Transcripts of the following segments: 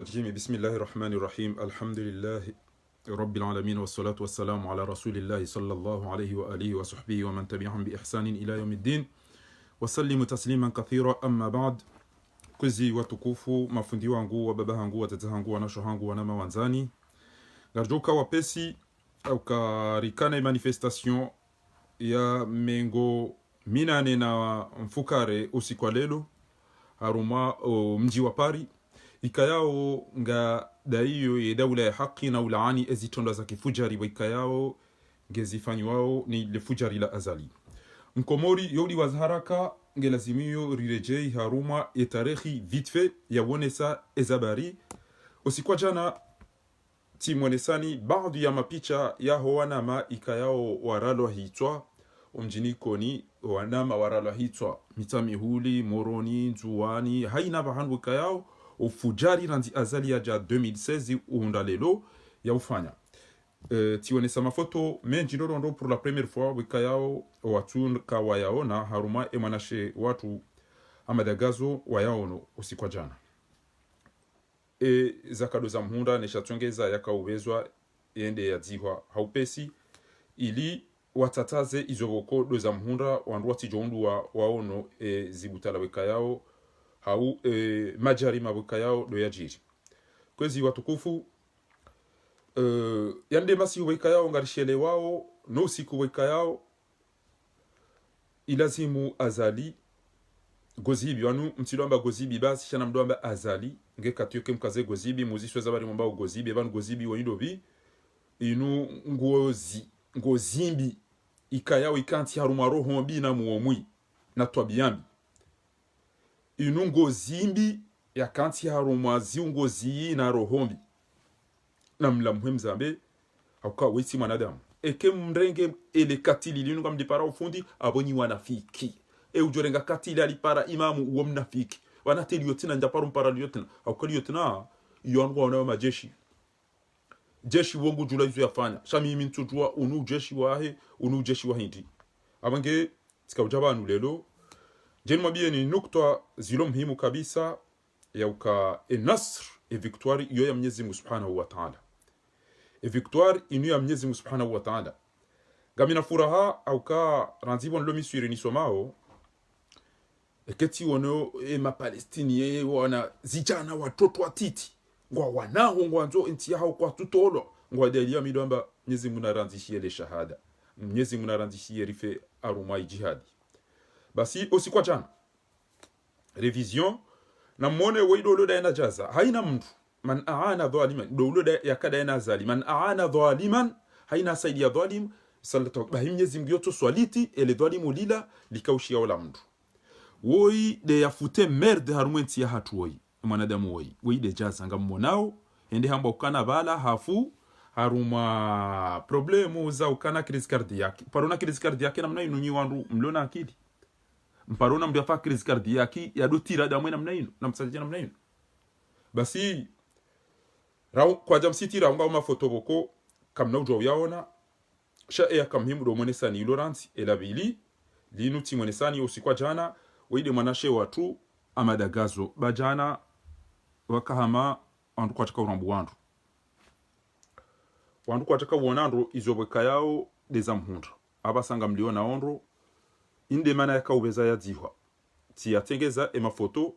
بسم الله الرحمن الرحيم الحمد لله رب العالمين والصلاة والسلام على رسول الله صلى الله عليه وآله وصحبه ومن تبعهم بإحسان إلى يوم الدين وسلم تسليما كثيرا. أما بعد, kwezi watukufu, mafundi wangu, wababa wangu, watete wangu, wanasho wangu, wanama wanzani, garjoka wapesi au karikana manifestation ya mengo minane na mfukare usiku wa lelo haruma mji wa Paris ikayao nga daiyo ye dawla ya haki na ulaani ezitonda za kifujari wa ikayao ngezifanywa ni le fujari la azali mkomori yoli wazharaka ngelazimiyo rirejei haruma ya tarehi vitfe ya wonesa ezabari usikwa jana timwonesani baadhi ya mapicha ya howanama ikayao waralo hitwa umjini koni wanama waralo hitwa mitamihuli moroni nzuwani haina bahandu ikayao ufujari randi azali ya ja 2016 uunda lelo ya ufanya tionesa mafoto menji norondo pour la première fois wikayao watu kawayaona haruma emanashe watu amadagazo wayaono usikwa jana zakado za mhunda neshatongeza yakauwezwa ende ya dzihwa haupesi ili watataze izoboko do za mhunda wanduwa tijondu waono zibutala wikayao hau majari mabuka yao do yajiri kwezi watukufu yande masi weka yao ngarishele wao no siku weka yao ilazimu azali gozibi wanu mtilomba gozibi basi shana mdomba azali nge katyoke mkaze gozibi muziswe zabari mwamba gozibi banu gozibi wanidobi inu ngozimbi ikayao ikanti haruma roho mbi na muomwi na twabiyambi inu ngozimbi ya kanti haruma ziungozi na rohombi na mlamuhe mzambe hauka wisi mwanadamu eke mrenge ele katili linu nga mdipara ufundi abonyi wanafiki ujorenga katili alipara imamu uwa mnafiki wanate liyotina ndaparu mpara liyotina hauka liyotina yuanwa wanawa majeshi jeshi wongu jula izu yafanya shami mintu jua unu jeshi wahe unu jeshi wahindi abange tika ujaba anu lelo jeni mabie ni nukta zilo muhimu kabisa ya uka nasr victoire iyo ya Mwenyezi Mungu Subhanahu wa Ta'ala victoire inu ya Mwenyezi Mungu Subhanahu wa Ta'ala gamina furaha au ka ranzibon lomi suiri ni somao eketi wono ma Palestine wana zijana watoto watiti ngwa wanaho ngwanzo enti hao kwa tutolo ngwa delia midomba Mwenyezi Mungu naranzishie le shahada Mwenyezi Mungu naranzishie rife arumai jihadi basi usikwa jana revision na mwone weido da ina jaza haina mtu man aana dhaliman dolo da yakada ina zali man aana dhaliman haina saidi ya dhalim sallatu bahimnyezi mgyoto swaliti ele dhalimu lila likaushia wala mtu woi de yafute merde harumenti ya hatu woi mwanadamu woi de jaza ngamonao ende hamba ukana bala hafu haruma problemu za ukana crise cardiaque parona crise cardiaque namna inunyi wandu mlona akili mparona mdu yafa crise cardiaque ya dotira damu namna ino namsajia namna ino basi rao kwa jamsiti rao ngao mafoto boko kamna ujo yaona sha ya kamhimu do monesa ni Laurent elabili linu ti monesa ni usikwa jana wide manashe watu amadagazo bajana wakahama andu kwa taka urambu wandu kwa taka uonando izobweka yao dezamhunda abasanga mliona ondro inde mana ya kaubeza ya dzihwa ti yatengeza mafoto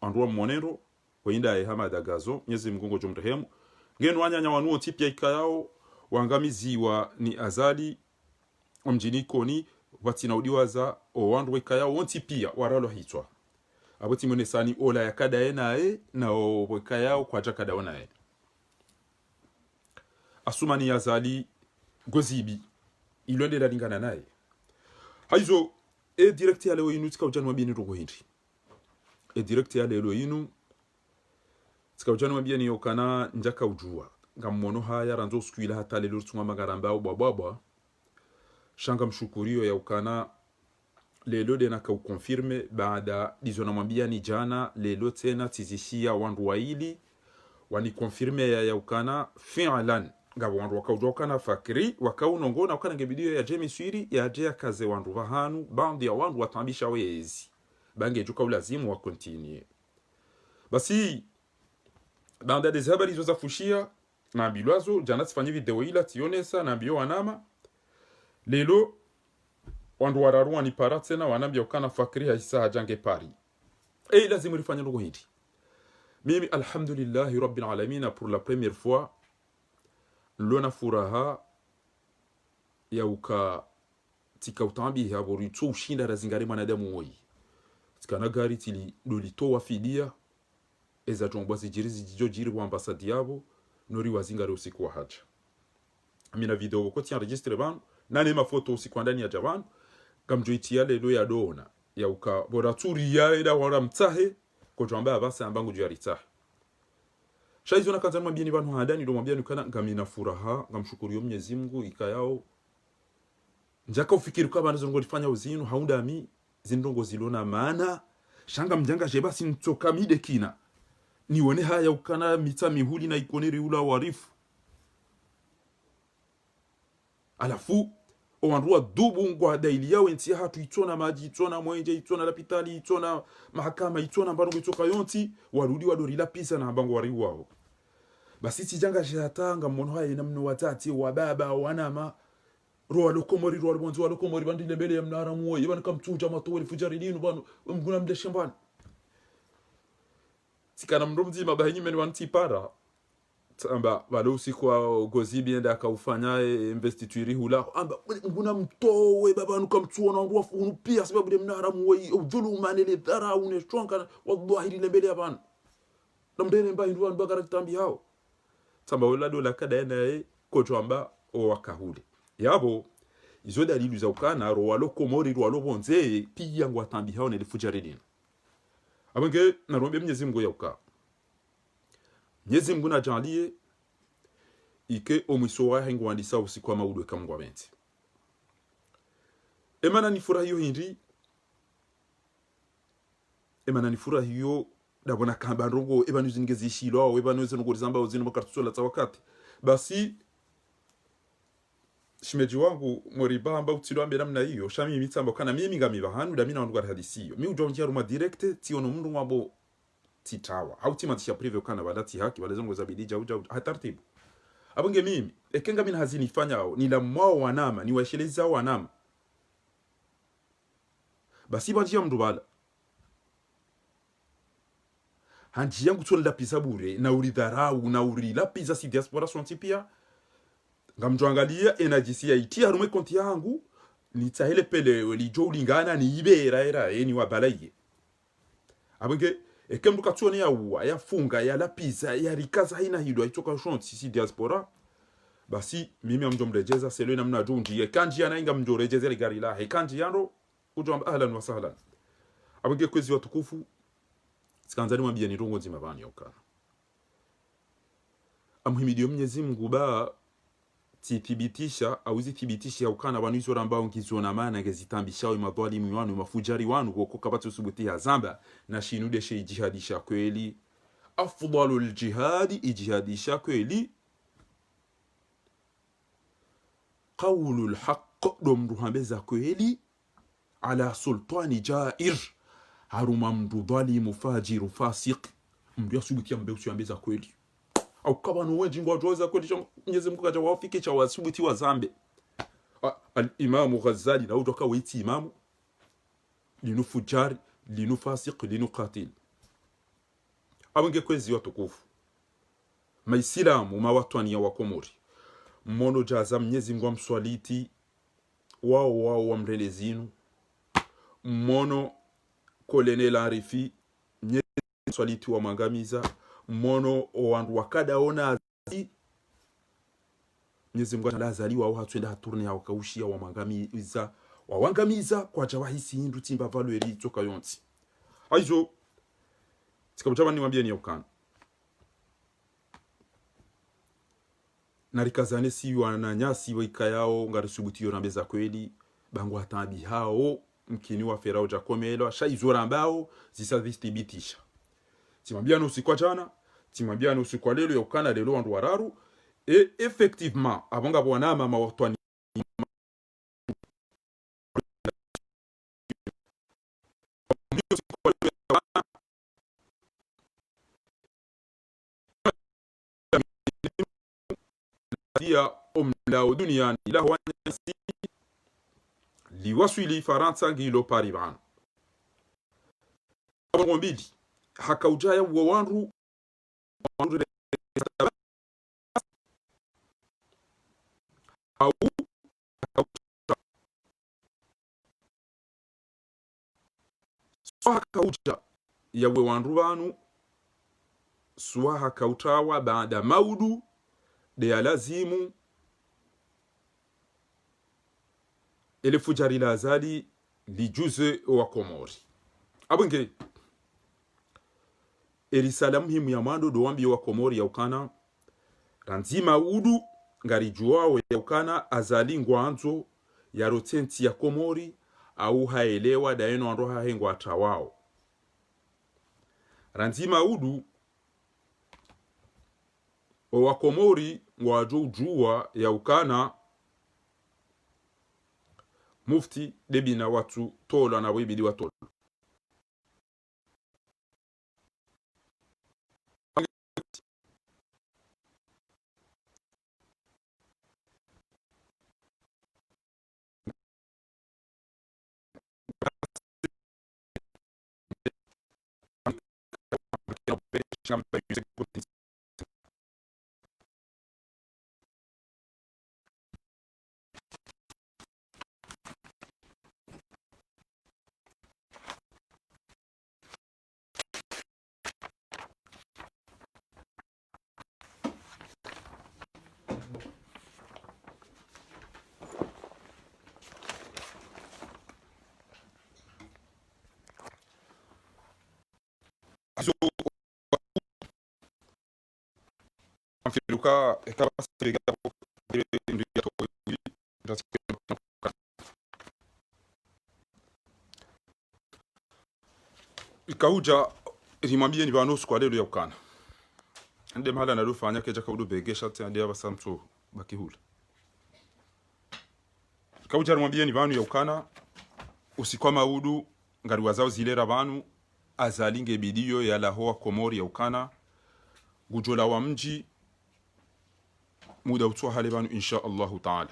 andwa mmonero wenda ya hama dagazo Mwenyezi Mungu jomrehemu ngeno wanyanya wanuo tipia ikayao wangamiziwa ni azali omjini koni watinaudiwa za owandu ikayao wonti pia waralo hitwa aboti monesani ola yakada enae na wekayao kwa jakada onae asumani azali gozibi ilonde lingana naye haizo direct ya leo inu tika ujanwa bini rogo hindi direct ya leo inu tika ujanwa bini yokana njaka ujua ngamono haya ranzo skuila hata lelo tunga magaramba au bababa shanga mshukurio ya ukana lelo dena ka ukonfirme baada dizona mwambia ni jana lelo tena tizishia wandu waili wani konfirme ya ukana fi'lan ngabo wandu wakaujoka na fakiri wakaunongo na ukana ngebidio ya jemi swiri ya jea kaze wandu vahanu bandi ya wandu watambisha wezi bange juka ulazimu wa continue basi baada ya habari hizo za fushia na bilwazo jana sifanye video ila tionesa na mbio wanama lelo wandu wararu wanipara tena wanambia ukana fakiri haisa hajange pari lazima rifanye ndugu hindi mimi alhamdulillahi rabbil alamin pour la première fois lona furaha ya uka tika utambi ya boritso ushinda razingare mwanadamu woi tikana gari tili dolito wafidia eza jombo zijirizi jijojiri wa ambasadi yabo nori wazingare usiku wa haja amina video ko ti enregistre ban nane mafoto usiku ndani ya jaban kamjoitia lelo ya dona ya uka boraturi ya ida wala mtahe ko jomba abasa ambangu juu ya ritahe shaizo na kanza mwambia ni bantu handani ndo mwambia nikana ngamina furaha ngamshukuru Mwenyezi Mungu ikayao njaka ufikiri kwa bantu zongo lifanya uzinu haunda mi zindongo zilona maana shanga mjanga jeba sintoka mide kina nione haya ukana mita mihuli na ikoneri ula warifu alafu owanrua dubu ngwa daili yao entia hatu itona maji itona mwenje itona lapitali itona mahakama itona mbarongo itoka yonti warudi wadori lapisa na mbango wariu wao basi tijanga jatanga mmono haya namno watati wa baba wanama roa lokomori roa bonzo lokomori bandile mbele ya mnara muoye bana kamtuja matoweli fujari dinu bana mguna mde shambani sikana mrumzi mabahinyi meni wanti para amba balo usiku wa gozi bienda akaufanya investiture hula amba nguna mtowe baba nukamtuona ngwa funu pia sababu de mnara muoye udhuluma nele dhara uneshonka wallahi ile mbele ya bana namdene mba hindu bagara tambi hao samba wala dola kada na kocho amba o wakahule yabo izo dalili za ukana ro walo komori ro walo bonze pia ngwa tambi hao nele fujari dinu abange narombe Mwenyezi Mungu ya uka Mwenyezi Mungu na jalie ike omwisowa hengo andisa usiku wa maudwe kamngwa benti emana ni furaha hiyo hindi emana ni furaha hiyo dabona kamba rongo ebanu zingezi shilo ebanu zengo zamba uzino makartusola za wakati basi shimeji wangu moriba amba utilo ambera namna hiyo shami mitamba kana mimi ngamiba hanu da mina ndugara hadisiyo mi ujonjia ruma direct tiono mundu wabo titawa au timatisha prive kana badati haki balezongo za bidija uja hatartibu abunge mimi ekenga mina hazini fanya au ni la mwao wanama ni waisheleza wanama basi banjia mdubala hanji yangu tuola pisa bure na uridharau na urila pisa si diaspora sonti pia ngamjwangalia enajisia iti harume konti yangu nitahele pele lijo ulingana ni ibera era eni wabalaye abenge ekemdu katsuone ya uwa ya funga ya lapisa ya rikaza haina hido aitoka shonti si diaspora basi mimi amjomrejeza selo namna junji kanji anainga mjorejeza gari la kanji yando ujomba ahlan wa sahlan abenge kwezi watukufu sikanzani mwambia ni rongo nzima bani yokana amhimidio Mwenyezi Mungu ba tithibitisha au zithibitisha ukana wanizora ambao ngizona maana ngezitambisha madhalimu wanu mafujari wanu kwa kabatu subuti ya zamba na shinude shi jihadisha kweli afdalul jihadi ijihadisha kweli qawlul haqq domruhambeza kweli ala sultani jair haruma mdu dhalimu fajiru fasiq mdu subuti ambe usiambeza kweli au kama nuweji ngwa joza kweli Mwenyezi Mungu kaja wafike cha wasubuti wa zambe al-Imam Ghazali na utoka witi imamu linu fujari linu fasiq linu qatil abunge kwezi watukufu maisilamu mawatwani ya wakomori mmono jaza Mwenyezi Mungu amswaliti wao wamrelezinu mmono kolene la arifi Mwenyezi swaliti wa mangamiza mmono wandu wakada ona Mwenyezi Mungu alazaliwa au hatwenda haturne ya wakaushia wa mangamiza kwa jawahisi hindu timba valo eri toka yonti aizo sikabuchaba ni mwambie ni ukana narikazane si wananyasi waikayao ngarisubuti yorambeza kweli bangu hatambi hao mkini wa ferao jakomelo shaizora ambao zisadhibitisha timwambia nusu kwa jana timwambia nusu kwa lelo yokana lelo wandu wararu et effectivement abonga bwana mama watwani dia omlao duniani ila wanyasi liwaswili faransa ngilo paribano mbili hakaujaya wa wanru au hakauja ya wanru banu suha kautawa baada maudu de alazimu elefujari lazali lijuze wa Komori abunge erisala muhimu ya mando do wambi wa Komori ya ukana ranzima udu ngarijuao ya ukana azali ngwanzo ya rotenti ya Komori au haelewa daeno anroha hengo atawao ranzima udu wa Komori ngwajo ujua ya ukana mufti debina watu tola na wibidi watola Filuka ikauja rimwambie ni bano kwa lelo ya ukana ande mahala na rufanya keja kaudu begesha tena ndia basamtu bakihula ikauja rimwambie ni bano ya ukana usikwama udu ngari wazao zilera banu azalinge bidio ya lahoa Komori ya ukana gujola wa mji muda utoa hale banu insha Allahu taala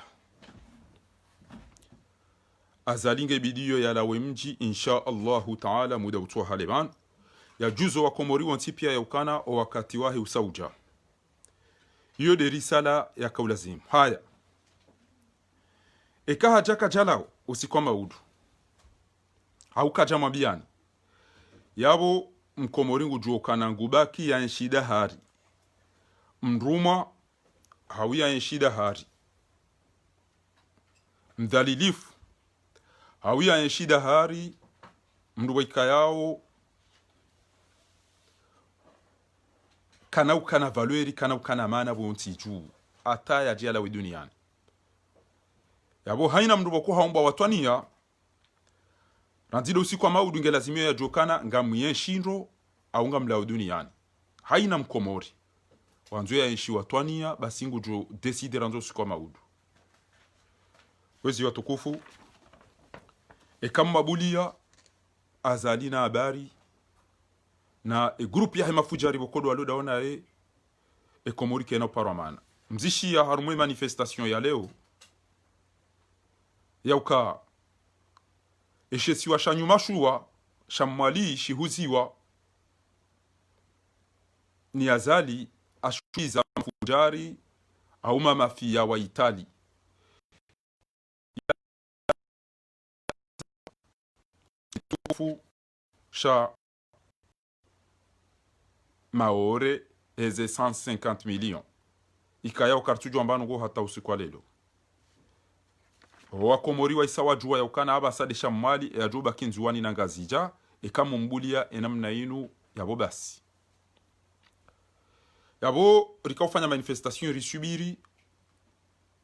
azalinge bidio ya lawe mji insha Allahu taala muda utoa hale banu ya juzo wa Komori wanti pia ya ukana o wakati wahi usauja hiyo de risala ya kaulazim haya ekaha jaka jalao usikoma udu hauka jama biani yabo mkomori ngujuo kana ngubaki ya nshida hari mruma hawia nshida hari mdhalilifu hawia nshida hari mruwaika yao kana ukana valueri kana ukana mana bonti juu ata ya jala we duniani yabo haina mruwako haomba watwania ranzido usiku wa maudu nge lazimio ya jokana nga muyenshindo au nga mlao duniani haina mkomori wanzo ya enshi watwania basi ngu jo deside ranzo usiku wa maudu wezi watukufu kama mabulia azali na habari na grupu ya hemafujari bokodo walo daona Komori kena paramana mzishi ya harumwe manifestation ya leo ya uka eshesiwa shanyumashua shamwali shihuziwa ni azali ashukiza mfujari au mafia wa Itali tufu sha maore eze 150 millions ikaya ukartujo ambano go hata usiku lelo wa Komori wa isawa jua ya ukana aba sadisha mwali ya juba kinzuwani na ngazija kama mbulia enamna inu yabo basi yabo rikaufanya manifestation risubiri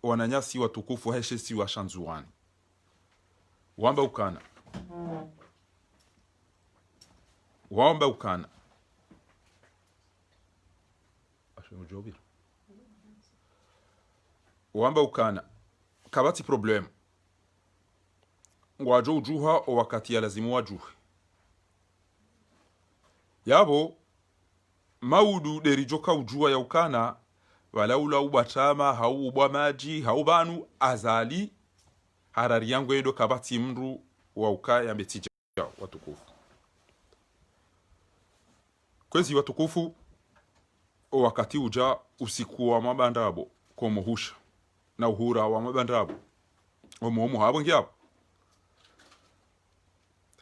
wananyasi watukufu heshesi wa shanzuwani wamba ukana wamba ukana kabati problem ngwajo ujuha o wakati ya lazimu wajuhe yabo maudu derijoka ujua ya ukana wala ula ubatama hau ubwa maji hau banu azali harari yangu edo kabati mru wa ukaya mbetija watukufu. Kwezi watukufu wakati uja usiku wa mabandabo komuhusha na uhura wa mabandabo omuomu habo ngiabo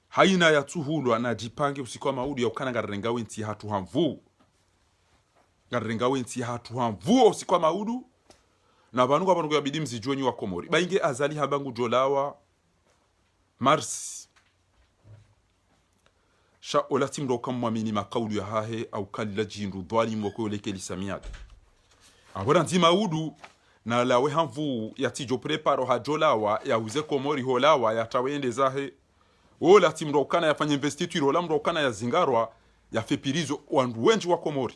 haina ya tuhulwa na jipange usiku wa maudi ya ukana ngarenga wenti hatu hamvu ngarenga wenti hatu hamvu usiku wa maudu na banuga banuga ya bidi mzijueni wa Komori bainge azali habangu jolawa Mars sha olati mroka mwamini makaulu ya hahe au kalila jindu dhwali mwoko oleke lisamiad abona nzi maudu na lawe hamvu ya tijo preparo hajolawa ya uze Komori holawa ya tawende zahe ola timrokana ya fanya investiture ola mrokana ya zingarwa ya fepirizo wandu wenji wa Komori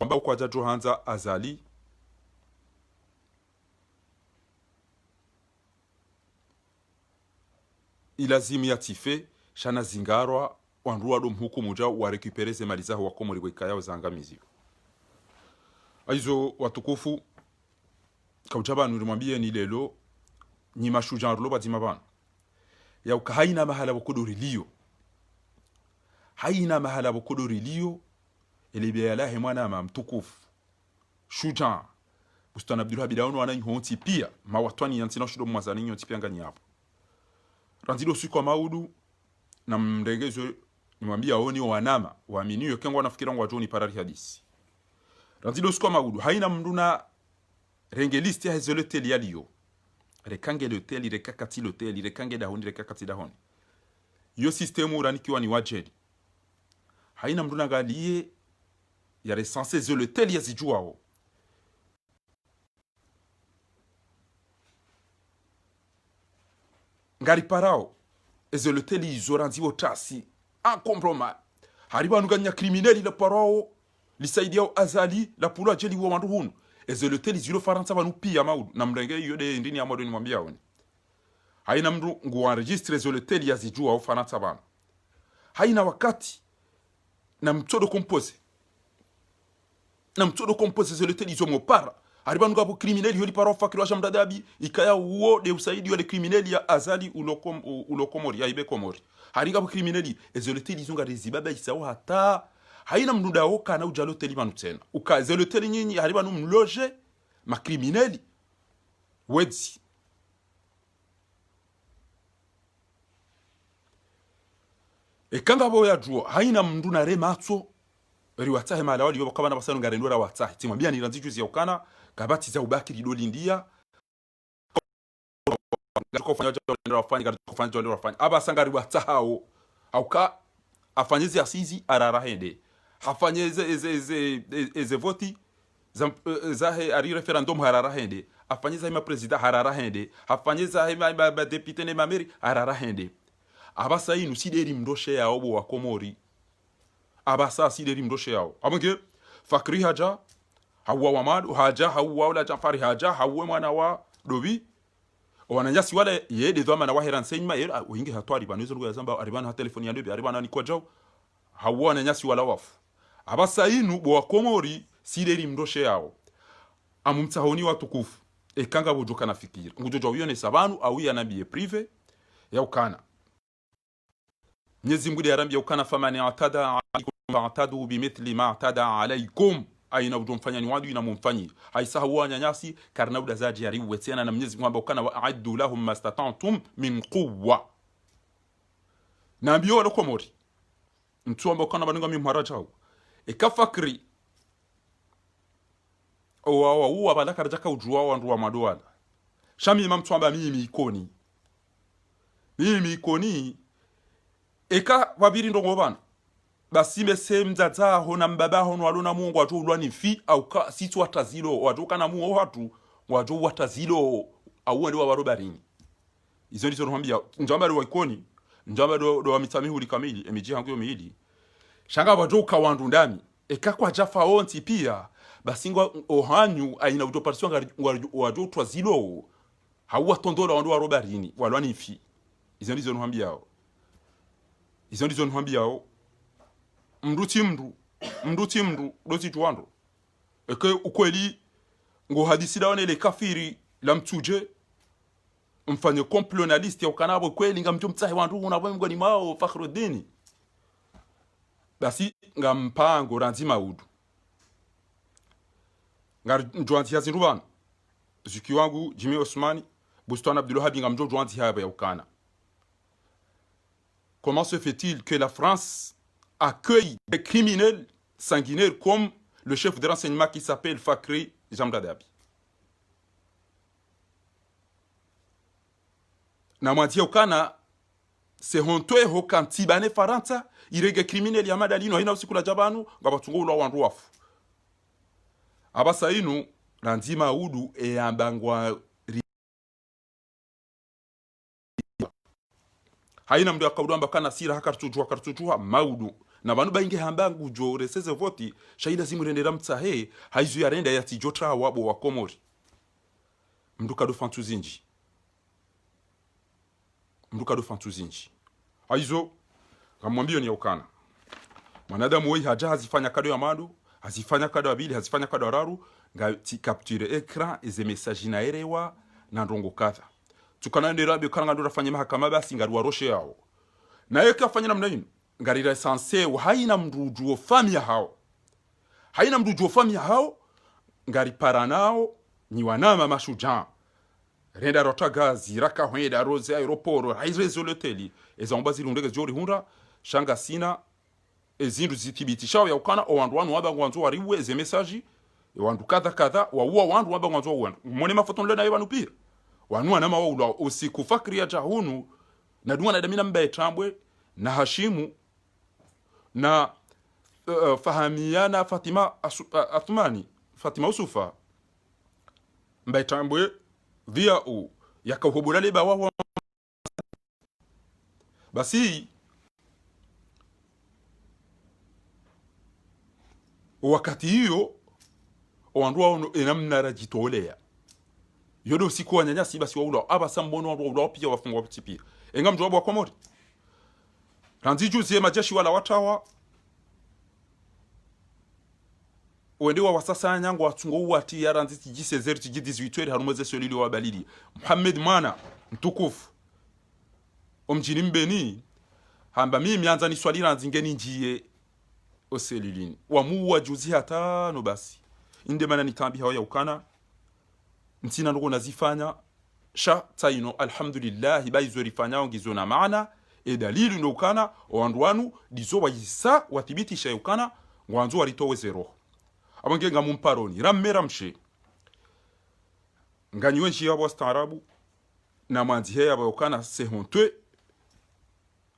ambao kwa jajo hanza azali ilazimu ya tife shana zingarwa wandu wado mhuku muja wa recupereze malizaho wa Komori wekaya zangamizi aizo watukufu kaujaba nurimwambie ni lelo ni mashuja rulo bazima bana ya ukahaina mahala bukudurilio haina mahala bukudurilio elibia lahe mwana mtukufu shuja bustana Abdullah bidaono wana nhonti pia mawatwani yantina shudo mwazani nyonti pia ngani hapo ranzido siku wa maudu na mrengezo nimwambia oni wanama waaminiyo kengo nafikira ngwa joni parari hadisi ranzido siku wa maudu haina mnduna rengeliste ya hezeloteli yaliyo rekange l'hôtel rekakati l'hôtel rekange dahoni rekakati dahoni yo système uranikiwa ni wajeli haina mnduna galie ya recense ze l'hôtel ya zijuao ngari parao ze l'hôtel izoranzi otasi en compromis hariba nuganya criminel le parao lisaidia azali la pula jeli wa wandu hunu eze l'hôtel zilo faransa banu pia maudu na mrenge yode ndini ya mwado ni mwambia wani haina mndu nguwa registre eze l'hôtel ya zijua au faransa banu haina wakati na mtodo compose eze l'hôtel izo mopara hariba nuga bu criminel yoli paro fakiro jamdadabi ikaya uo de usaidi yole criminel ya azali ulokomori ya ibe Komori hariga bu criminel eze l'hôtel izo ngari zibaba isao hata haina mnuda oka na ujalo teli manu tena ukaze le teli nyinyi hariba nu mloge ma crimineli wedzi kanga bo ya juo haina mnduna rematso riwatahe mala wali yoba kabana basanu ngarendora watahe timwambia ni ranzi juzi ya ukana kabati za ubaki lidolindia kufanya jambo wafanya aba sangari watahao auka afanyizi asizi ararahende hafanye eze voti zahe ari referendum hararahende afanyiza ima president hararahende afanyiza ima député ne mameri hararahende abasa inu sideri mdoshe ya obo wa Komori abasa sideri mdoshe yao abonge fakri haja hawa wamad haja hawa wala Jafari haja hawa mwana wa dobi wananyasi wale yede dhama na wahiran senyma yede wingi hatwari banezo lugha zamba aribana ha telefoni ya dobi aribana ni kwa jao hawa wananyasi wala wafu abasa inu bo wa Komori sideri mdoshe yao amumtahoni watukufu ekanga bujuka na fikira ngujojo yone sabanu au ya nabiye prive ya ukana Mwenyezi Mungu yarambi ya ukana famani atada alaikum fa'tadu bimithli ma atada alaikum aina ujumfanya ni wadu ina mumfanyi haisa huwa nyanyasi karna udazaji ya ribu wetiana na Mwenyezi Mungu ukana wa'addu lahum mastata'tum min quwwa nabiyo wala Komori mtu amba ukana banunga mimharajao ekafakri owa uwa balaka rajaka ujuwa wandu wa maduala shami mtu amba mimi ikoni eka wabiri ndongo bana basime semzaza hona mbaba hono walona Mungu watu ulwani fi au ka situ watazilo watu kana Mungu watu watazilo au ndio wabarobarini izo ndizo nwambia njamba wa ikoni njamba do mitamihu likamili emiji hangu yomiili shanga watu kawandu ndami eka kwa jafa onti pia basingwa ohanyu aina utopatiswa watu twazilo hauwa tondola wandu warobarini walwani fi izo ndizo nwambia mndu timndu doti tuwando eke ukweli ngo hadisi daone ile kafiri la mtuje mfanye complonalist ya ukanabo kweli ngamjo mtsahi wandu unabwe mgoni mao Fakhruddin basi ngampango ranzi maudu ngar njwanti ya zinruban zuki wangu Jimmy Osmani Bustan Abdulwahab ngamjo njwanti haba ya ukana. Comment se fait-il que la France accueille des criminels sanguinaires comme le chef de renseignement qui s'appelle Fakhri Jamdadabi? Na mwantia ukana se hontwe ho kantibane Faransa irege criminel ya madalino hina usiku la jabanu ngabatungo ulo wandu wafu. Abasa inu ranzima udu ambangwa haina mdu akawudamba kana sira hakartujua maudu na banu bainge hambangu jore seze voti shaida zimurendera mtsahe haizu yarenda yati jotra wabo wa Komori mdu kado fantuzinji haizo kamwambio ni ya ukana mwanadamu wei haja hazifanya kado ya madu hazifanya kado ya bili hazifanya kado ya raru nga ti capture ekran eze message na erewa na ndongo kadha tukana ndera bi kana ngandura fanya mahakama basi ngaruwa roshe yao na yeka fanya namna hino ngarira sanse haina mrujuo famia hao ngari paranao ni wanama mashujaa renda rotaga ziraka hweda rose aeroporo haizrezoleteli ezamba zirundege zori hunda shanga sina ezindu zithibitisha ya ukana owandu wanu waba ngwanzo wariwe eze message wandu kadha wa wandu waba ngwanzo wandu mone mafoto nlena yebanu pia wanu anama wa usiku Fakhri ya jahunu na duwa na damina mbaye tambwe na Hashimu na Fahamiana Fatima Usufa mbaye tambwe via yakahubula leba wa basi wakati hiyo wandu wao enamnara jitolea yodo siku wanyanyasi basi waula abasa mbono waula pia wafungwa pia engam jobo wa Komori ranziju zie majeshi wala watawa wendewa wasasa nyango watungo wati ya ranzi tiji 16 tiji 18 harumeze solili wa balidi Muhammad Mana mtukufu omjini mbeni hamba mimi anza ni swali ranzi ngeni njiye oselilini wamuwa juzi hata no basi inde mana nitambi hawa ya ukana ntina ndo nazifanya sha taino alhamdulillah baizo rifanya ongizo na maana e dalili ndo ukana oandwanu dizo wayisa wathibitisha ukana ngwanzo walitowe zero abange ngamumparoni rammera mshe nganywe nchi yabo starabu na manzi heya ba ukana c'est honteux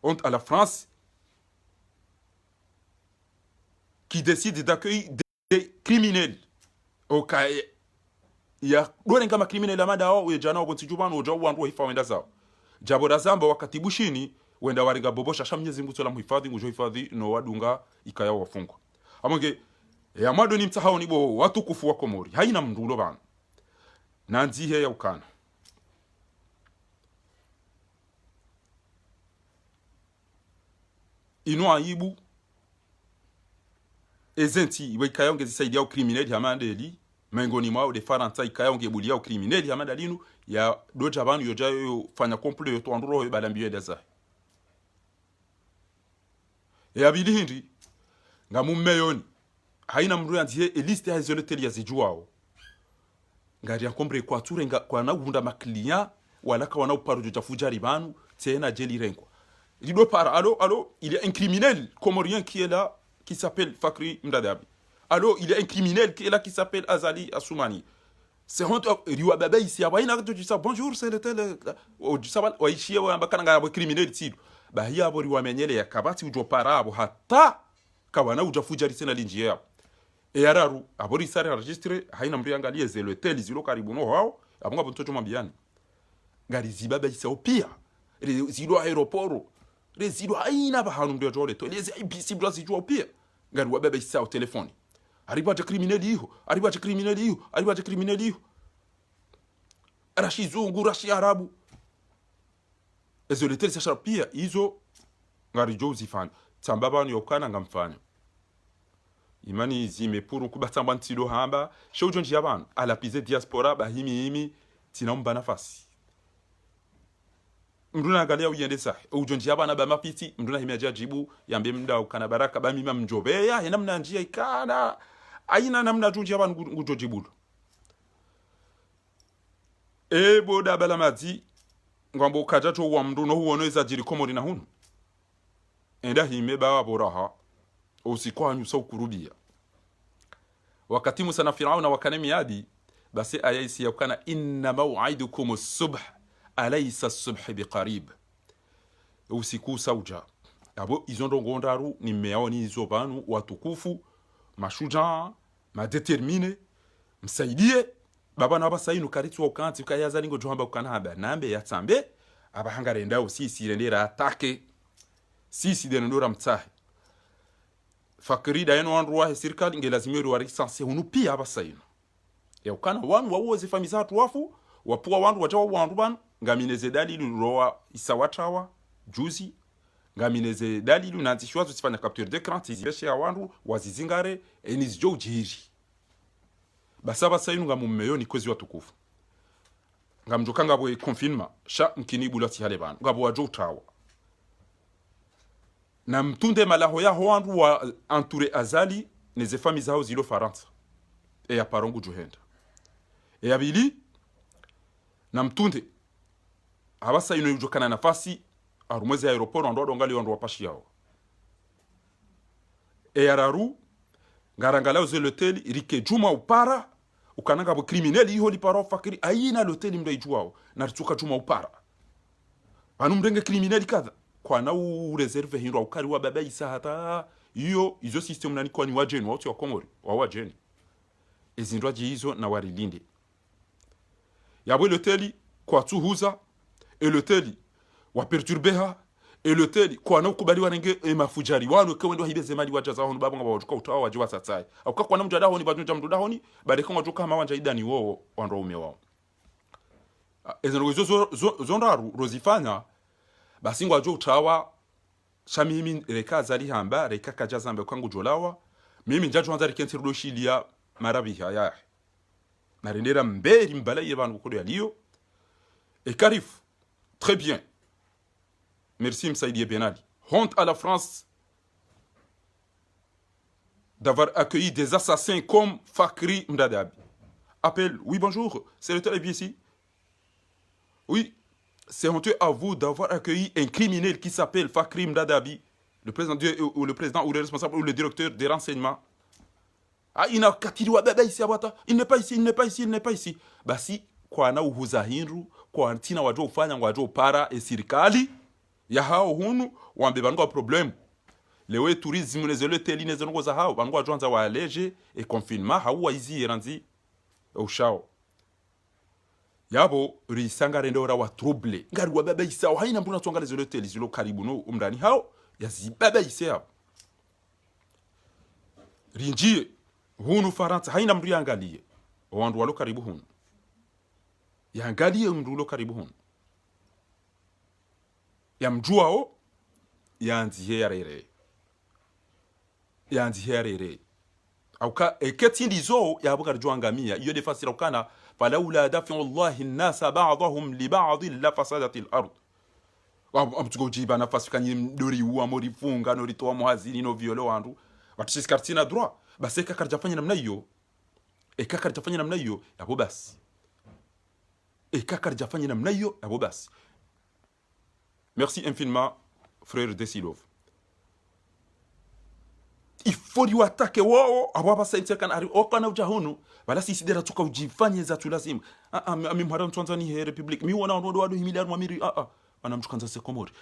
honte à la France qui décide d'accueillir des criminels au cas ya dore kama criminel amada wao jana wabo tijubano ojo wandu hifa wenda zao jabo razamba wakati bushini wenda waringa bobosha shamnyezi mbuto la muhifadhi ngujo hifadhi no wadunga ikaya wafungwa amonge ya mado ni mtahao ni bo watu kufu wa Komori haina mndulo bana nanzi he ya ukana ino aibu ezenti wekaya ongezi saidia au criminel ya mandeli mengoni mwao de Faransa ikaya ongebulia au criminel ya mandalinu ya doja banu yojayo fanya complot yoto anduro balambiye daza ya bilihindi ngamumeyoni haina mndu yanzihe eliste ya izoleteli ya zijuao ngari ya kombre kwa ture kwa na ugunda makliya wala kwa na uparu joja fujari banu tena jeli renkwa lido para allo il y a un criminel comorien qui est là qui s'appelle Fakhri Mdadabi. Alors il y a un criminel qui est là qui s'appelle Azali Assoumani. C'est honte riwa baba ici abaina que tu sais bonjour c'est le tel du sabal wa ishi wa mbakana ngabo criminel tido ba hiya abo riwa menyele ya kabati ujo para abo hata kawana uja fujari tena linjie yao e araru abori sare enregistré haina mri angalie zelo tel zilo karibu no hao abunga bontojo mambiani ngari zibaba isa opia zilo aeroporo rezido haina ba hanu ndio jole to lezi IBC bro zijua opia ngari wa baba isa au telefoni arrivate criminel hiyo rashi zungu rashi arabu ezo leteli sasa pia hizo ngari jo zifanya tsambaba ni okana ngamfanya imani zime pour kubatamba ntilo hamba shaujonji yabantu alapize diaspora bahimi tinaomba nafasi mnduna angalia uyende sahi ujonji yabana ba mapiti mnduna himeja jibu yambe mnda ukana baraka ba mima mjobeya yana mna njia ikana aina namna junji yabana ngujojibu boda bala madi ngwambo kajato wa mnduno huono za jiri komori na hunu enda hime ba boraha usikwa nyusa ukurubia wakati Musa na Firauna wakane miadi basi ayaisi yakana inna maw'idukum as-subh alaysa as-subh biqarib usiku sauja abo izondongondaru ni meoni izobanu watukufu mashuja madetermine msaidie baba na basainu karitwa ukanti ukayaza lingo johamba ukanaba nambe yatsambe abahangarenda usisi rendera atake sisi denondora mtahe fakiri da yeno wandu wahe sirikali ngelazimio wa lisansi hunu pia abasainu ya ukana wanu wawoze famiza hatu wafu wapua wandu wajawa wandu banu ngamineze dalilu roa isawatawa juzi ngamineze dalilu nantishuwa tusifanya capture d'écran tizibeshe ya wandu wazizingare enizjo ujiri basaba sainu ngamumeyo ni kwezi watukufu ngamjoka ngabwe confinement sha mkinibu lati hale banu ngabo wajo utawa na mtunde malaho ya wandu wa entouré azali neze famiza hao zilo Faransa e ya parongu juhenda e ya bili na mtunde abasa ino yujokana nafasi arumwezi ya aeroport ando ngali wandu wapashi yao e ya raru ngarangala uze l'hôtel rike juma upara ukananga bo criminel iho li paro fakiri ayina l'hôtel mdo ijuao na rituka juma upara anu mrenge criminel kadha kwa na u reserve hinro ukari wa baba isa hata iyo izo system nani kwa ni wajeni wauti wa Komori wa wajeni ezindwaji hizo na warilinde yabwe l'hôtel kwa tuhuza et l'hôtel wa perturbeha et l'hôtel kwa na ukubaliwa nenge mafujari wanu kwendo hibeze mali wajaza honu babanga bawajuka utawa wajiwa satsai auka kwa na mjada honi badunja mduda honi badeka wajuka kama wanja idani wo wando ume wao ezo zondaru rozifanya basi ngwajo utawa shamimi reka zali hamba reka kajaza mbe kwangu jolawa mimi njajo anza rikentirudo shilia marabi haya narendera mberi mbala yebantu kudo yaliyo et Karif très bien merci Msaidi Ben Ali honte à la France d'avoir accueilli des assassins comme Fakri Mdadabi appel oui bonjour c'est le télé ici oui c'est honteux à vous d'avoir accueilli un criminel qui s'appelle Fakri Mdadabi le président ou le responsable ou le directeur des renseignements. Ah, il n'a qu'à ici, il n'est pas ici, il n'est pas ici, il n'est pas ici. Bah si, kwa na uhuza hinru, kwa tina wajo ufanya wajo para e sirikali, ya hao hunu, wambe bango problemu. Lewe tourisme nezele teli nezele za hao, bango wajo anza wa alege, e confinement, hao wa izi yeranzi, ushao. Yabo, risanga rendora wa trouble. Ngari wa baba isa, wa haina mbuna tuanga nezele teli, zilo karibu no umdani hao, ya zi baba isa yabo. Rinjie, hunu Faransa haina mdu yangalie wandu walo karibu hunu yangalie mdu walo karibu hunu ya mjuao yanzihe yarere auka eketi ndizo ya buka rjuangamia iyo defasira ukana falawla dafi Allahi an-nasa ba'dahum li ba'd la fasadati al-ard amtugo jiba nafasi kanyi mdori uwa mori funga no ritoa muhazini no violo wandu watiskartina droit basi kaka rjafanya namna hiyo kaka rjafanya namna hiyo yabo basi kaka rjafanya namna hiyo yabo basi merci infiniment frère Desilov il faut lui attaquer wao abo basa itsekana ari okana ujahunu bala sisi dera tuka ujifanye za tulazima ami mhara Tanzania republic mi wana ndo wadu himiliar mwamiri anamchukanza se Komori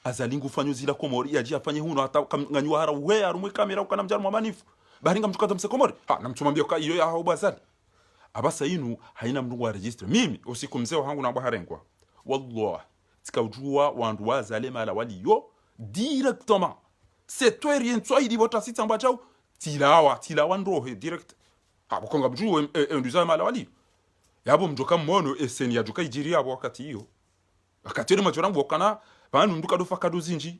azalingu fanyo zila Komori yaji afanye huno hata nganywa hara we arumwe kamera ukana mjana mwamanifu baringa mchukanza mse Komori namtumambia kwa iyo ya hao bazali abasa inu haina mndungu wa registre mimi usiku mzee wangu na baharengwa wallahi tikaujua wandu wazale mala waliyo directement c'est toi rien toi il dit votre site en bachao tilawa ndrohe direct abukonga mjuu enduza mala wali yabo mjoka mmono eseni ya juka ijiri abo wakati hiyo wakati ile majorambu wakana banu nduka do fakado zinji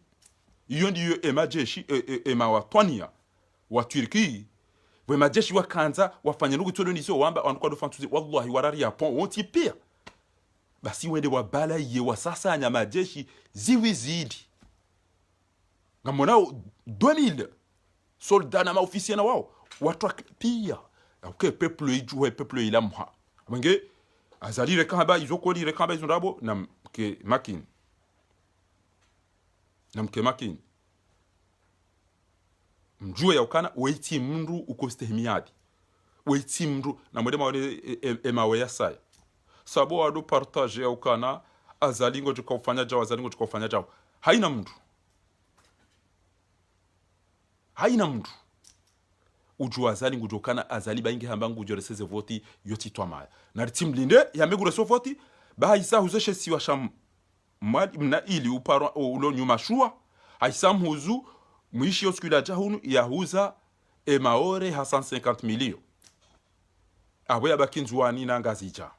iyo ndiyo emajeshi ema watwania wa Turki we majeshi wakanza wafanya nugu todo nisio wamba wanakuwa dofantuzi wallahi warari ya pon wonti pia basi wende wabala ye wasasa anya majeshi ziwi zidi ngamona 2000 soldats na maofisia na wao watu pia okay peuple ijue peuple ilamha mange azali rekamba izokoli rekamba izondabo na ke makin namke makin mjue ya ukana weiti mndu ukostehimiadi weiti mndu na mwedema wale emawe ya saya sabo wadu partage ya ukana azalingo tukafanya jao azalingo tukafanya jao haina mndu ujua azalingo tukana azali baingi hambangu ujoreseze voti yoti twamaya na tim linde ya megure so voti ba isa huzeshe siwa sham mali mna ili uparo ulo nyuma shua haisa mhuzu mwishi yoskula jahunu yahuza emaore ha 150 milio abo yabakinzwani na ngazija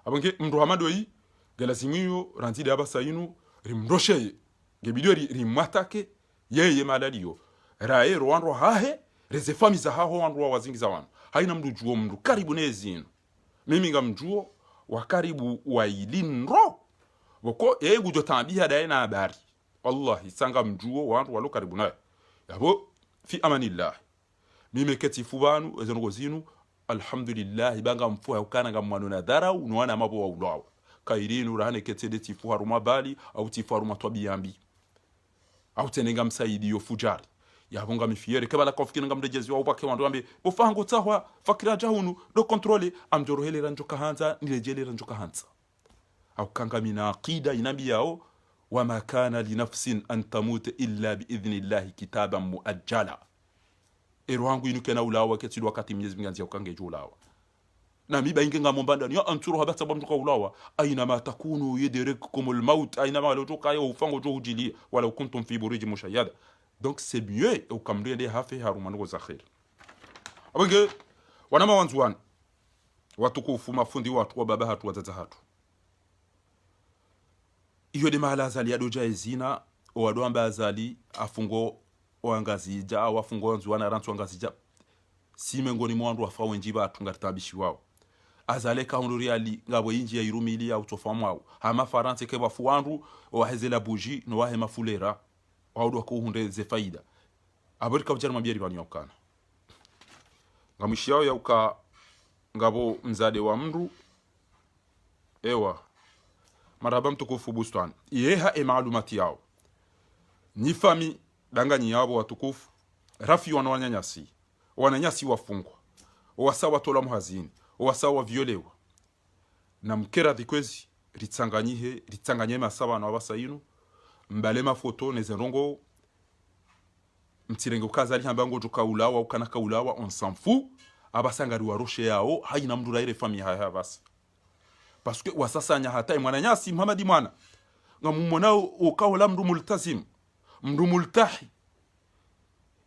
abonge mndu hamado yi galazimiyo randide abasayinu rimrosheye gebidio rimwatake yeye malaliyo rae rwandro hahe reze fami za haho wandro wazingiza wanu haina mndu juo mndu karibu nezinu mimi ngamjuo wa karibu wa ilinro boko gujo tambia dae na habari wallahi sanga mjuo wandro walo karibu naye yabo fi amanillah mimi ketifu banu ezono zinu alhamdulillah banga mfu ukana ngamwano na dharau nuana mabo wa ulawa kairinu rahane ketede tifu haruma bali au tifu haruma twabiyambi au tenenga msaidi yo fujari yabonga mifiere kebala kofiki ngamdejezi wa ubake wandu ambe bofango tahwa fakira jahunu do controle amjorohele ranjoka hanza nilejele ranjoka hanza au kanga mina aqida inambi yao wama kana li nafsin an tamut illa bi idhnillahi kitaban muajjala erwangu inu kena ulawa ketili wakati Mwenyezi Mungu anzia ukange ulawa na miba ingenga mombanda ni anturu habata bamtuka ulawa aina ma takunu yadrikumul maut aina ma lotoka yo ufango jo hujili wala kuntum fi burij mushayyada donc c'est mieux au kamrende hafe harumano za khair abenge wanama wanzuan watukufu mafundi watu wa baba hatu wazaza hatu iyo de mahala azali adoja ezina wado amba azali afungo wangazija au afungo wanzuana rantu wangazija simengoni mwandu wafawe njiba atungaritabishi wao azale kaunduri ali ngabo inji ya irumili au tofamu wao hama faranse ke bafu wandu wahezela buji no wahe mafulera waudu wako hunde ze faida abarika bujana mabiari bani yokana ngamishiyao ya uka ngabo mzade wa mndu ewa maraba mtukufu bustan yeha maalumati yao ni fami danganyi yabo watukufu rafi wananyanyasi wafungwa wasawa tola muhazini wasawa violewa na mkera dikwezi ritsanganye masawa na wabasayinu mbale mafoto nezerongo mtirenge ukazali hambango tukaulawa ukana kaulawa on s'en fout abasangari waroshe yao haina mdura ile fami haya basi parce que wasasanya hata mwananyasi Muhammad mwana ngamumona ukaola mndu multazim mndu multahi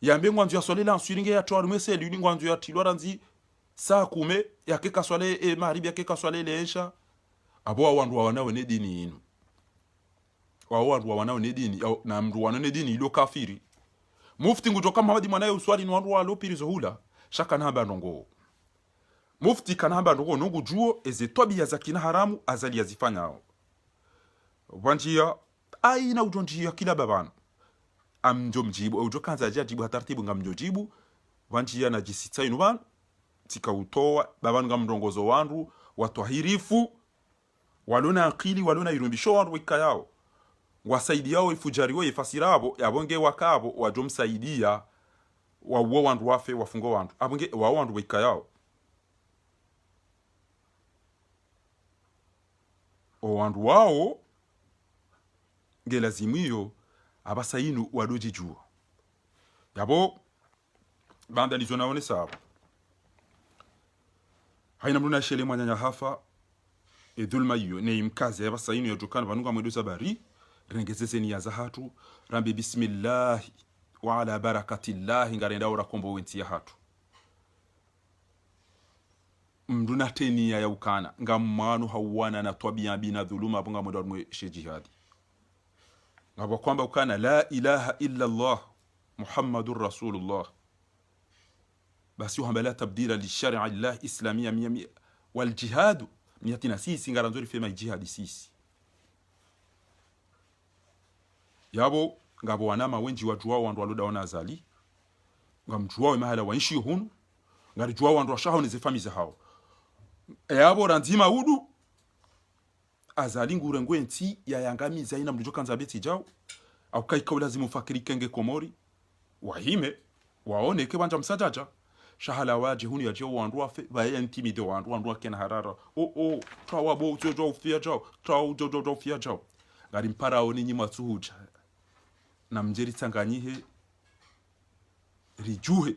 yambe ngwanzu ya swale la nsuringe ya twari mwese luni ngwanzu ya tilwaranzi saa kume yake kaswale maribi yake kaswale leesha abo wandu wanao ne dini inu wandu wanao ne dini na mndu wanao ne dini ilo kafiri mufti ngutoka Muhammad mwana uswali ni wandu walo pirizo hula shaka namba ndongo mufti kanamba ndongo nungu juo eze tobi ya zakina haramu azali yazifanya wanjia aina ujonjia kila babana amjo mjibu ujo kanza jibu hataratibu ngamjo jibu wanjia na jisita inuban tika utoa babanu ngamndongozo wandu watwahirifu walona akili walona irumbisho wandu wikayao wasaidi yao ifujariwo ifasirabo yabonge wakabo wajomsaidia wawo wandu wafe wafungo wandu abonge wa wandu wikayao o wandu wao ngelazimiyo abasayinu wadoji juo yabo banda lizona one sabo haina mluna shele mwanya hafa edulma iyo ne imkaze abasayinu yojukana banunga mweduza bari rengezezeni ya zahatu rambe bismillah wa ala barakatillah ngarenda ora kombo wenti ya hatu mduna teni ya ukana ngamanu hawana na twabia bina dhuluma bunga mwenda mwe jihadi ngabo kwamba ukana la ilaha illa Allah Muhammadur Rasulullah basi uhambala tabdila li sharia Allah islamia wal jihad miatina sisi ngaranzori fema jihad sisi yabo ngabo wanama wenji wajua wandu waloda wana azali ngamjua mahala waishi hunu ngarijua wandu washaho ni zefamiza hao yabo ranzima udu azali ngure ngwenti ya yangamiza ina mlijo kanza beti jao au kai kwa lazimu fakiri kenge komori wahime waone ke wanja msajaja shahala waje huni ya jao wandu wafe baye intimide wandu wakena harara tawa bo jojo ufia jao tawa jojo ufia jao ngari mpara oni nyima tsuhuja na mjeri tanganyihe rijuhe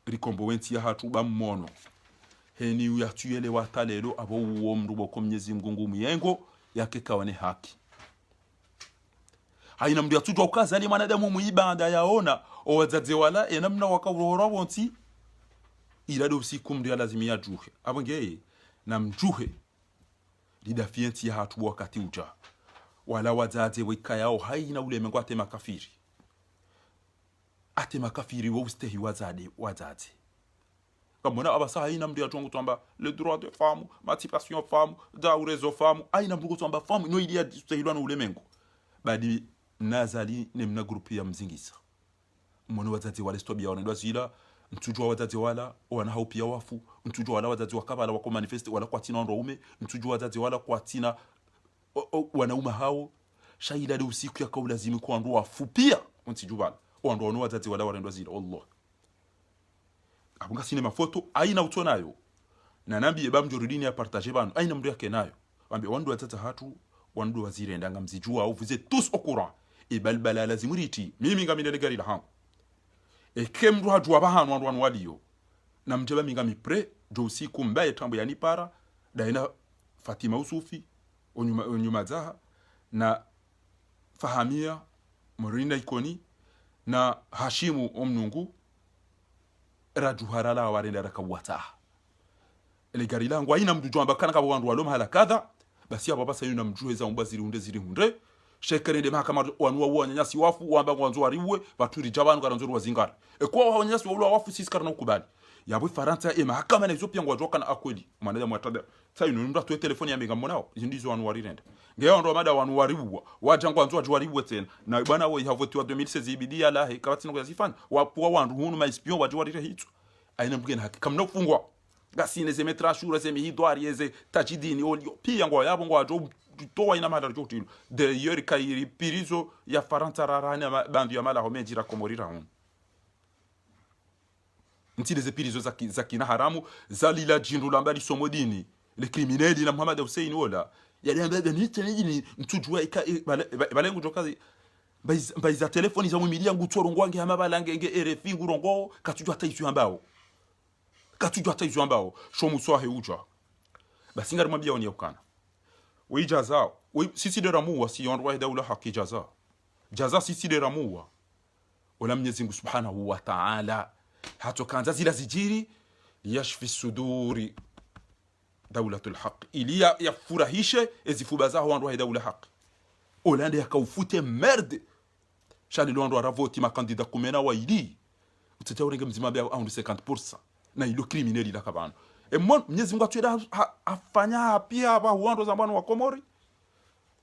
rikombo wenti ya hatu bamono heni uyatuyele watalelo abo uwo mrubo ko Mwenyezi Mungu muyengo yake kawane haki haina mndu yatujwa ukazali mwanadamu muibanda yaona owazaze wala enamna wakawora wonti ilado usiku mndu lazimia juhe abongeye na mjuhe lidafienti ya hatu wakati uja wala wazaze wikayao haina ule mengo ate makafiri wo ustehi wazaze kamona abasa haina mndu yatongo twamba le droit de femme emancipation femme daurezo femme haina mndu twamba femme no ilia stehilwa no ule mengo badi nazali nemna grupi ya mzingisa mwana wazazi wale stobia wanaendwa zila mtujua wazazi wala wana haupia wafu mtujua wala wazazi wakabala wako manifeste wala kwa tina ndoume mtujua wazazi wala kwa tina wanauma hao shaida usiku ya kaula zimi kwa ndo wafu pia mtijubala ndo wana wazazi wala wanaendwa zila Allah abunga sinema foto aina utonayo na nabi eba mjoridini ya partage banu aina mndu yake nayo ambe wandu watata hatu wandu wazire ndanga mzijua au vous êtes tous au courant e balbala lazimuriti mimi ngamine gari la hangu e kemru hajua bahanu wandu waliyo na mjaba mingami pre jo usiku mbaye tambo yani para daina Fatima Usufi onyuma zaha na Fahamia Morinda Ikoni na Hashimu Omnungu rajuharala warenda rakawata ele gari langu aina mdu jamba kana kabo wandu waloma hala kadha basi aba basa yuna mjue za umbaziri hunde shekere de mahakama wanwa wanyanyasi wafu wamba wanzo wariwe baturi jabanu garanzuru wazingara kwa wanyanyasi wala wafu sisi karana ukubali yabo Faransa mahakama na Ethiopia ngwajoka na akweli mwanadamu mwatada sai nunda tu telefoni ya mbinga monao ndizo wanu warirenda ngeo ndo mada wanu wariwa wajangwa wanzo wariwe tena na bwana we havoti wa 2016 ibidi ala he kabati ngo yazifanya wapuwa wandu hunu ma espion wajiwarire hitu aina mgeni haki kamna kufungwa gasine ze metrashura ze mihidwari yeze tajidini olio pia ngo yabo ngo ajo towa ina mada rjo tilo de yori kairi pirizo ya Faransa rarana bandu ya mala homejira komorira hon ntile ze pirizo za kina haramu zalila jindu lambali somodini le criminels na Muhammad Hussein wala yaliambia ni ntujua balengu jokazi baiza telefoni za mumilia ngutoro ngwange amabala ngenge RFI ngurongo katujwa taizu ambao shomu swahe uja basi ngari mwambia wani yakana we jaza we sisi de ramuwa si on roi daula haki jaza sisi de ramuwa wala Mwenyezi Mungu Subhanahu wa Ta'ala hatokanza zila zijiri yashfi suduri daulatul haq ilia yafurahishe ezifubaza ho roi daula haq olande yakaufute merde shali londo aravoti makandida kumena wa ili utataurenge mzima bia 50% na ilo criminel ila kabano Mwenyezi Mungu atweda afanya pia aba wando zambano wa Komori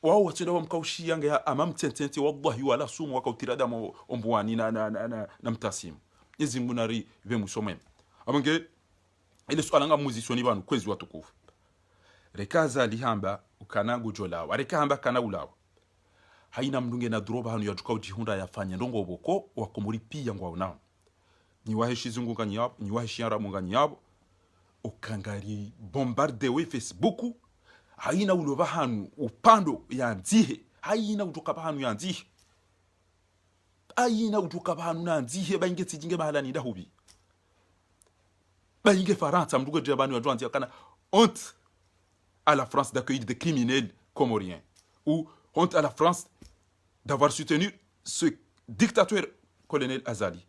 wao watweda wamkaushi yange amam tentente wallahi wala sumu wakautirada ombuani na mtasimu Mwenyezi Mungu nari ve musomem abange ile swala nga musicioni banu kwezi watukufu rekaza lihamba ukanangu jolawa rekahamba kana ulawa haina mdunge na droba hanu ya jukau jihunda yafanya ndongo boko wa Komori pia ngwa unao ni waheshi zunguka nyabo ni waheshi yaramunga nyabo ukangari bombarde we Facebook haina ulova hanu upando ya nzihe haina utoka hanu ya nzihe haina utoka hanu na nzihe bainge tijinge mahala ni dahubi bainge Faransa mdugo jabani wajua nzihe kana honte à la France d'accueillir des criminels comoriens ou honte à la France d'avoir soutenu ce dictateur colonel Azali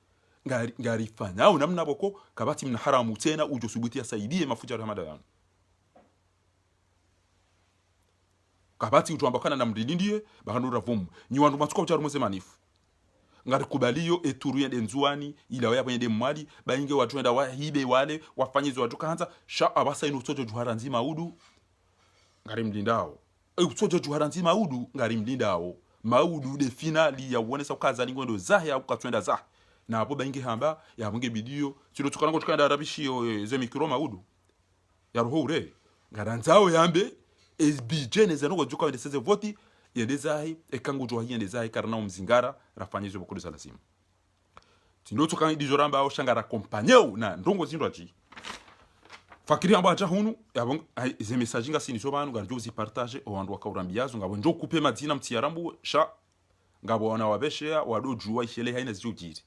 ngari fanya au namna boko kabati mna haramu tena ujo subuti ya saidie mafuja ya madayano kabati utuambakana na mdilindie bakanura vumu ni wandu matuka ucharu mwese manifu ngari kubaliyo eturu yende nzuani ila waya yende mwali bainge watu enda wahibe wale wafanyizo watu kanza sha abasa ino sojo juhara nzima udu ngari mlindao sojo juhara nzima udu ngari mlindao maudu de finali ya uonesa ukaza lingondo zahe ya ukatwenda zahe na hapo bainge hamba ya munge bidio silo tukanango tukanda arabishio ze mikro maudu ya roho ure ngaranzao yambe esbijene zanoko juka wende seze voti yende zahe ekangu juha yende zahe karana umzingara rafanyizo bokulu za lazima tino tukanga dijoramba au shangara kompanyeu na ndongo zindo aji fakiri amba aja hunu yabong ze message nga sini sobanu garjo zi partage o wandu wakaurambiazo ngabo njo kupe madina mtiarambu sha ngabo wana wabeshea wado juwa ishele haina zijiri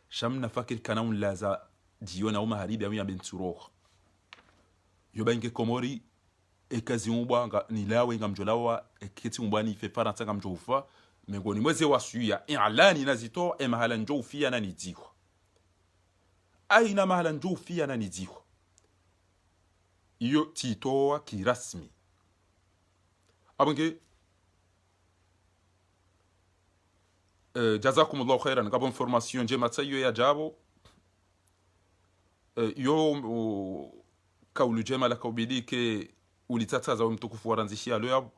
shamna fakiri kana unlaza diona uma haribi ya benturo yoba inge komori ekazi umbwa nga nilawe ngamjolawa eketi umbwa ni fe faransa ngamjofa mengoni mweze wasuya i'lani nazito mahala njofia na nidiho aina mahala njofia na nidiho iyo titoa kirasmi abonge jazakumullahu khairan ngabo information je matsayo ya jabo yo kaulu jema la kaubidike ulitataza mtukufu waranzishia leo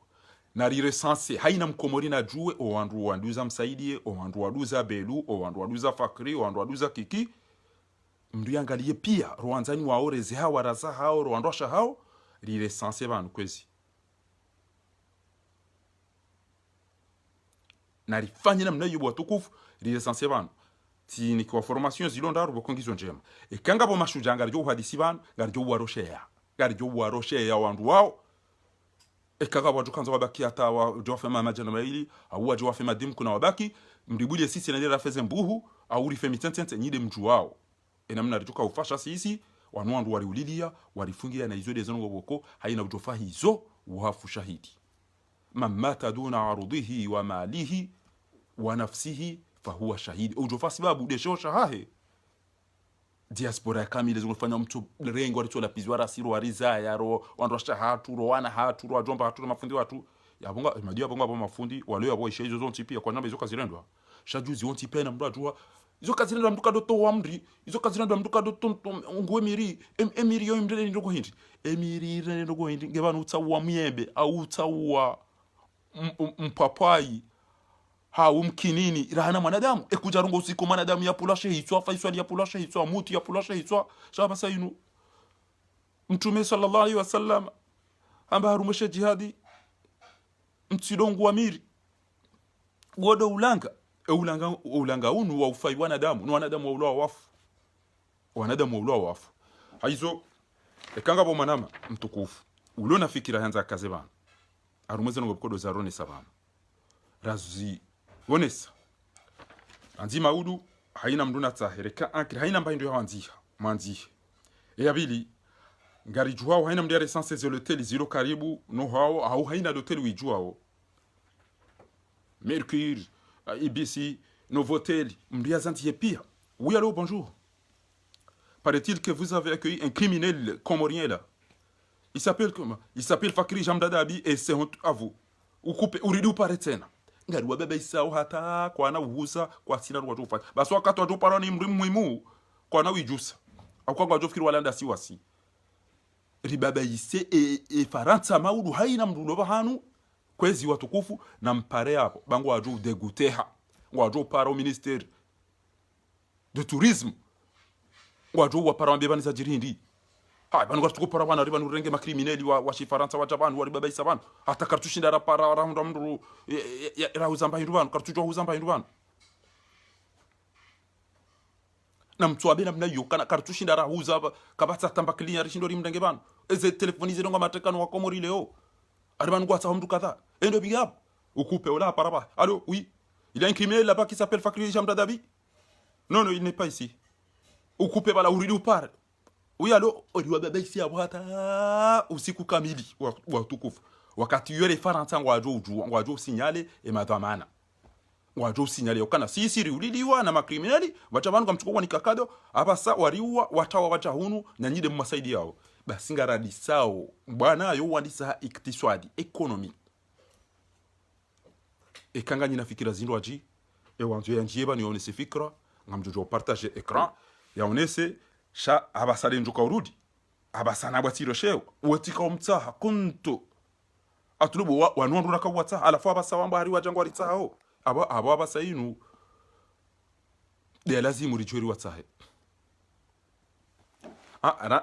na recense haina mkomori na juwe o wandu wanduza msaidie o wandu waduza belu o wandu waduza fakri o wandu waduza kiki mriangalie pia rwanzani waoreze hawa raza hao rwandosha hao recense banu kwezi na rifanye namna hiyo watukufu recense banu tini kwa formation zilonda rubo kongizo njema ekanga bo mashujanga ryo hadisi banu garjo waroshea wandu wao ekaga watu kanza wabaki hata wa jofema majana maili au wa jofema dim kuna wabaki mribuli sisi na ndera feze mbuhu au rifemi tentente nyide mju wao enamna rituka ufasha sisi wanwandu waliulilia walifungia na hizo dezongo boko haina ujofa hizo uhafu shahidi mamata duna arudihi wa malihi wa nafsihi fahuwa shahidi ujofa sababu desho shahahe diaspora kamile zungufanya mtu rengo alicho la pizwara siro wariza yaro wandosha hatu ro wana hatu ro ajomba hatu mafundi watu yabonga madia bonga bo mafundi wale yabo ishe hizo zonti pia kwa namba hizo kazirendwa shajuzi onti pena mdu ajua hizo kazirendwa mduka doto wa mri hizo kazirendwa mduka doto ngwe miri emiri yo imdele ndoko hindi emiri rene ndoko hindi ngebana utawa myembe au utawa mpapai hau mkinini rahana mwanadamu ekujarungo usiku mwanadamu ya pulashe hitwa faiswali ya pulashe hitwa muti ya pulashe hitwa shaba sayinu mtume sallallahu alaihi wasallam amba harumeshe jihadi mtsidongo wa miri godo ulanga unu wa ufai wanadamu no wanadamu wa ulwa wafu haizo ekanga bo manama mtukufu ulona fikira hanza kazebana harumeze ngo bikodo za rone sabana razi wonesa anzi maudu haina mduna tsahereka ankri haina mbaye ndio hanzi manzi ya bili ngari juao haina mdia recense ze hotel zilo karibu no hao au haina hotel wijuao Mercure IBC Novotel mdia zanti pia oui allô bonjour paraît-il que vous avez accueilli un criminel comorien là il s'appelle comment il s'appelle Fakri Jamdadabi et c'est à vous ou couper uridu paraît tena ngari wabeba isao hata kwa na uhusa kwa sina ruwa tofa basi wakati wa topara ni mrimu muhimu kwa na wijusa au kwa wajofikiri walanda si wasi ribaba ise faransa maudu haina mdulo bahanu kwezi watukufu na mpare hapo bango waju deguteha waju para au ministère de tourisme waju wa para mbeba za jirindi ha banu gatu para bana ribanu renge makrimineli wa shifaransa wa jabanu wari baba isabanu hata kartushinda ra para round mdu ra uzamba hindubanu kartujo uzamba hindubanu na mtu abena mna yokana kartushinda ra uzaba kabatsa tamba klinya rishindo rimndenge banu eze telefonize ndonga matekano wa komori leo aribanu kwa mtu kadha endo bigab ukupe ola para ba allô oui il y a un criminel là-bas qui s'appelle Fakri Jamdadabi non il n'est pas ici ukupe bala uridu par oui allô oliwa baba isi abwata usiku kamili wa tukufu wakati yule faransa ngwajo signale e madhamana ngwajo signale okana sisi uliliwa na makriminali wachabanu kamchukua ni kakado abasa wariwa watawa wachahunu na nyide mmasaidi yao basi ngaradi sao bwana yo wandisa iktiswadi economy ekanga nyina fikira zindo aji wanzu yanjie bani yaonese fikra ngamjojo partage écran yaonese sha abasale njuka urudi abasana bwatiro shew wotika umtsaha kuntu atulubu wanwandu nakawatsa alafu abasawamba hari wajangwa ritsaho abo abasayinu de lazimu rijori watsahe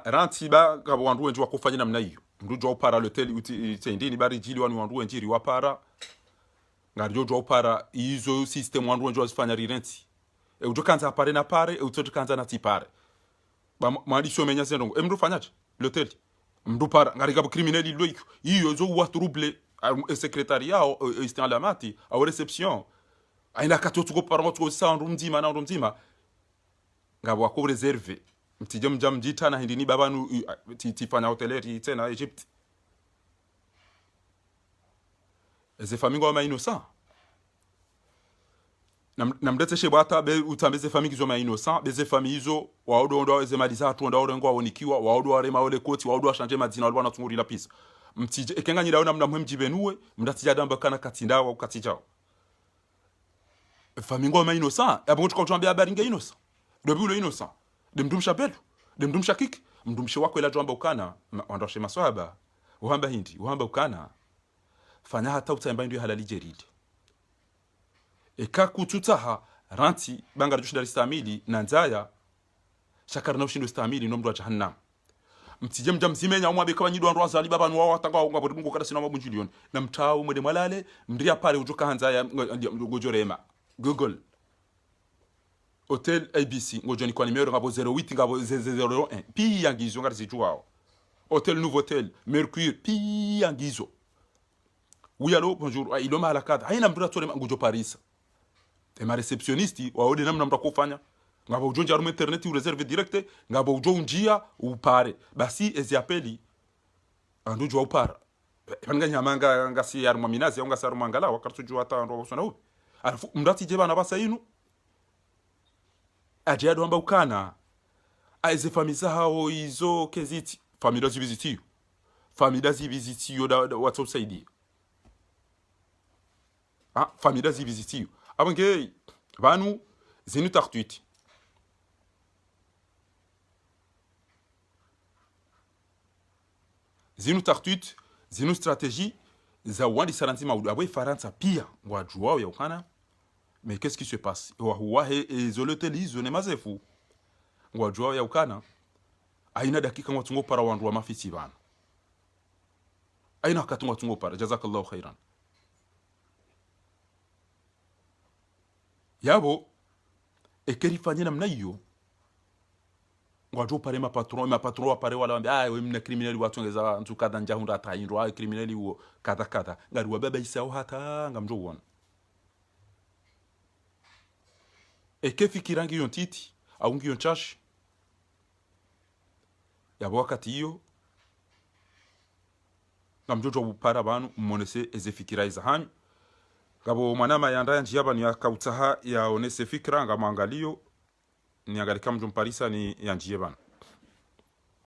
rantiba ngabo wandu wenji wakufanya namna hiyo ndujo upara loteli utendini bari jili wandu wenji wapara ngarjo upara izo system wandu wenji wasifanya rirenti ujokanza pare na pare utokanza na tipare mali somenya sendongo mndu fanyaje loteli mndu para ngariga criminel loiko iyo zo wa trouble secretariat istalamati au reception aina katotuko para moto sa ndumzima na ndumzima ngabo wako reserve mtije mjamjita na hindini babanu tifanya hoteleri tena Egypt ze famille ngoma innocent namdete shebata be utambeze famille zo ma innocent beze famille zo waodo ndo ze maliza tu ndo ngo awonikiwa waodo wale maole koti waodo washanje madina walwana tunguri la pisa mtije ekenga nyira ona mnamwe mjibenue mdatija damba kana katinda wa katijao famille ngoma innocent abo tukao tuambia habari nge innocent debi le innocent demdumsha pelu demdumsha kiki mdumshe wako ila jamba ukana ondoshe maswaba uhamba hindi uhamba ukana fanya hata utaimba ndio halali jeridi eka kututaha ranti banga rjusha dar istamili na nzaya shakar na ushindo istamili no mdwa jahannam mtije mjamzimenya umwabe kwa nyido ndo azali baba nwa watanga ngabo mungu kada sina mabu njilioni na mtao mwede mwalale ndria pale ujuka hanzaya ngojorema google Hotel ABC ngojoni kwa numéro ngabo 08 ngabo 001 pi yangizo ngari zijuao Hotel Nouveau Mercure pi yangizo oui allô bonjour ilo mala kada haina mdura tole ngojo Paris et ma réceptionniste waode namna mtakufanya ngabo ujonja rumu internet u reserve direct ngabo ujonjia upare basi ezi apeli andujo upara panga nyamanga ngasi yaruma minazi au ngasi yaruma ngala wakartujo hata ndo sona u alafu mdati jeba na basa inu ajado amba ukana aize famisa hao izo keziti famila zivizitiyo da watu saidi famila zivizitiyo abange banu zinu tartuiti zinu stratégie za wandi sarantima abwe faransa pia wajua ya ukana. Mais qu'est-ce qui se passe? Wahuwahe ezolotelizo ne mazefu. Ngwajua ya ukana. Aina dakika ngatungo para wandu wa mafisi bana. Aina wakati ngatungo para. Jazakallahu khairan. Yabo ekeri fanyena mna hiyo. Ngwajua pare ma patron wa pare wala wambia we mna criminali watu ngeza ntukada njahunda atayindwa criminali wo kada. Ngari wa baba isao hata ngamjo wona. Eke fikirangi yon titi aungi yon chashi yabo wakati hiyo ngamjojo bupara banu monese eze fikira iza hanyu ngabo manama yanda njiyaba ni akautaha ya onese fikira ngamangalio ni agarika mjumparisa ni yanjiye bana